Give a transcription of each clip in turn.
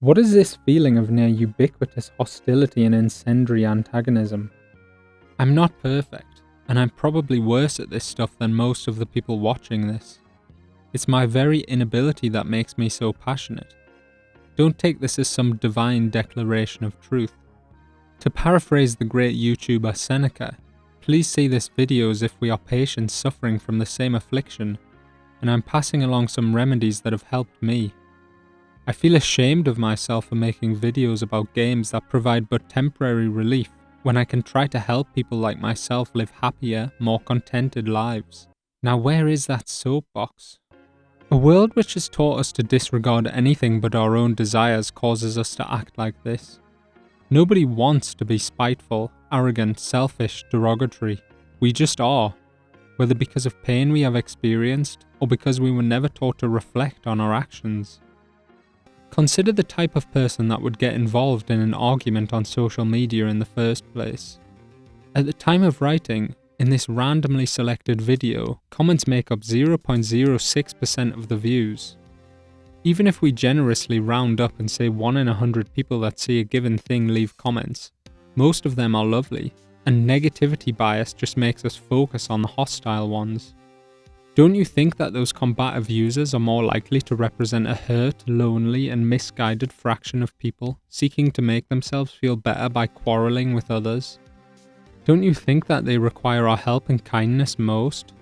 What is this feeling of near ubiquitous hostility and incendiary antagonism? I'm not perfect, and I'm probably worse at this stuff than most of the people watching this. It's my very inability that makes me so passionate. Don't take this as some divine declaration of truth. To paraphrase the great YouTuber Seneca, please see this video as if we are patients suffering from the same affliction, and I'm passing along some remedies that have helped me. I feel ashamed of myself for making videos about games that provide but temporary relief when I can try to help people like myself live happier, more contented lives. Now where is that soapbox? A world which has taught us to disregard anything but our own desires causes us to act like this. Nobody wants to be spiteful, arrogant, selfish, derogatory. We just are, whether because of pain we have experienced or because we were never taught to reflect on our actions. Consider the type of person that would get involved in an argument on social media in the first place. At the time of writing, in this randomly selected video, comments make up 0.06% of the views. Even if we generously round up and say 1 in 100 people that see a given thing leave comments, most of them are lovely, and negativity bias just makes us focus on the hostile ones. Don't you think that those combative users are more likely to represent a hurt, lonely, and misguided fraction of people seeking to make themselves feel better by quarreling with others? Don't you think that they require our help and kindness most?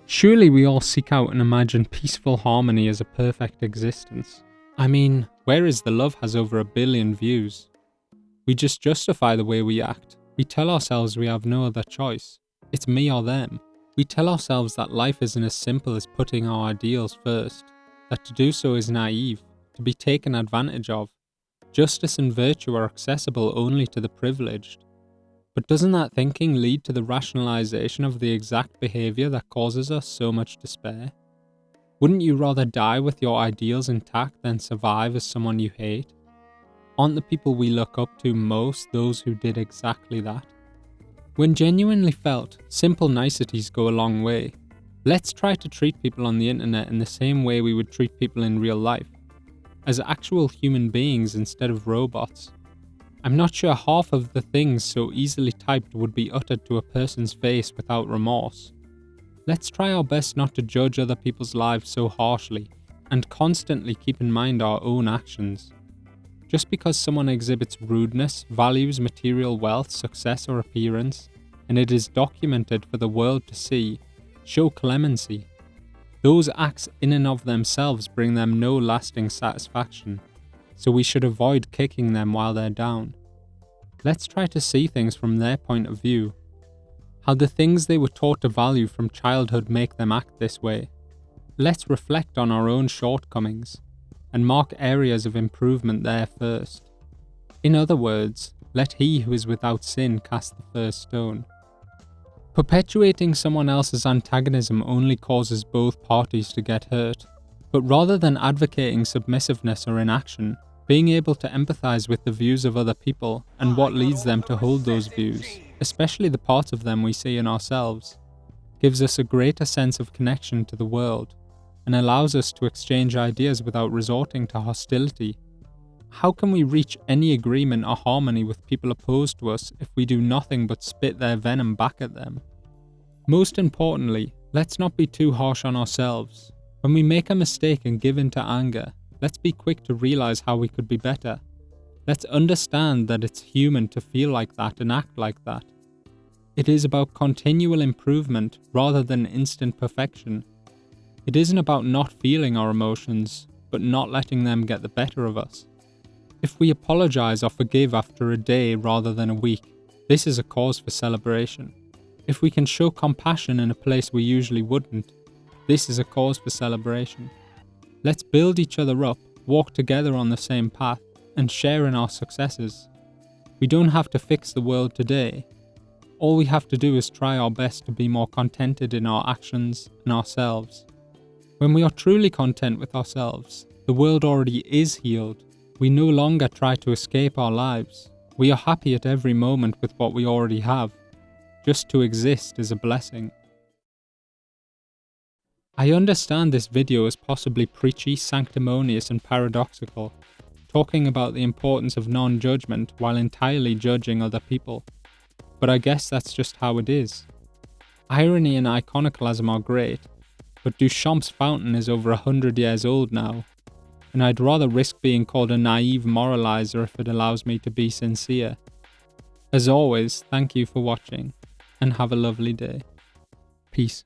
Surely we all seek out and imagine peaceful harmony as a perfect existence. I mean, Where Is the Love has over 1 billion views. We just justify the way we act. We tell ourselves we have no other choice. It's me or them. We tell ourselves that life isn't as simple as putting our ideals first, that to do so is naive, to be taken advantage of. Justice and virtue are accessible only to the privileged. But doesn't that thinking lead to the rationalization of the exact behavior that causes us so much despair? Wouldn't you rather die with your ideals intact than survive as someone you hate? Aren't the people we look up to most those who did exactly that? When genuinely felt, simple niceties go a long way. Let's try to treat people on the internet in the same way we would treat people in real life, as actual human beings instead of robots. I'm not sure half of the things so easily typed would be uttered to a person's face without remorse. Let's try our best not to judge other people's lives so harshly, and constantly keep in mind our own actions. Just because someone exhibits rudeness, values material wealth, success, or appearance, and it is documented for the world to see, show clemency. Those acts in and of themselves bring them no lasting satisfaction, so we should avoid kicking them while they're down. Let's try to see things from their point of view, how the things they were taught to value from childhood make them act this way. Let's reflect on our own shortcomings, and mark areas of improvement there first. In other words, let he who is without sin cast the first stone. Perpetuating someone else's antagonism only causes both parties to get hurt, but rather than advocating submissiveness or inaction, being able to empathize with the views of other people and what leads them to hold those views, especially the parts of them we see in ourselves, gives us a greater sense of connection to the world, and allows us to exchange ideas without resorting to hostility. How can we reach any agreement or harmony with people opposed to us if we do nothing but spit their venom back at them? Most importantly, let's not be too harsh on ourselves. When we make a mistake and give in to anger, let's be quick to realize how we could be better. Let's understand that it's human to feel like that and act like that. It is about continual improvement rather than instant perfection. It isn't about not feeling our emotions, but not letting them get the better of us. If we apologize or forgive after a day rather than a week, this is a cause for celebration. If we can show compassion in a place we usually wouldn't, this is a cause for celebration. Let's build each other up, walk together on the same path, and share in our successes. We don't have to fix the world today. All we have to do is try our best to be more contented in our actions and ourselves. When we are truly content with ourselves, the world already is healed. We no longer try to escape our lives. We are happy at every moment with what we already have. Just to exist is a blessing. I understand this video is possibly preachy, sanctimonious, and paradoxical. talking about the importance of non-judgment while entirely judging other people. But I guess that's just how it is. Irony and iconoclasm are great, but Duchamp's fountain is over 100 years old now, and I'd rather risk being called a naive moralizer if it allows me to be sincere. As always, thank you for watching, and have a lovely day. Peace.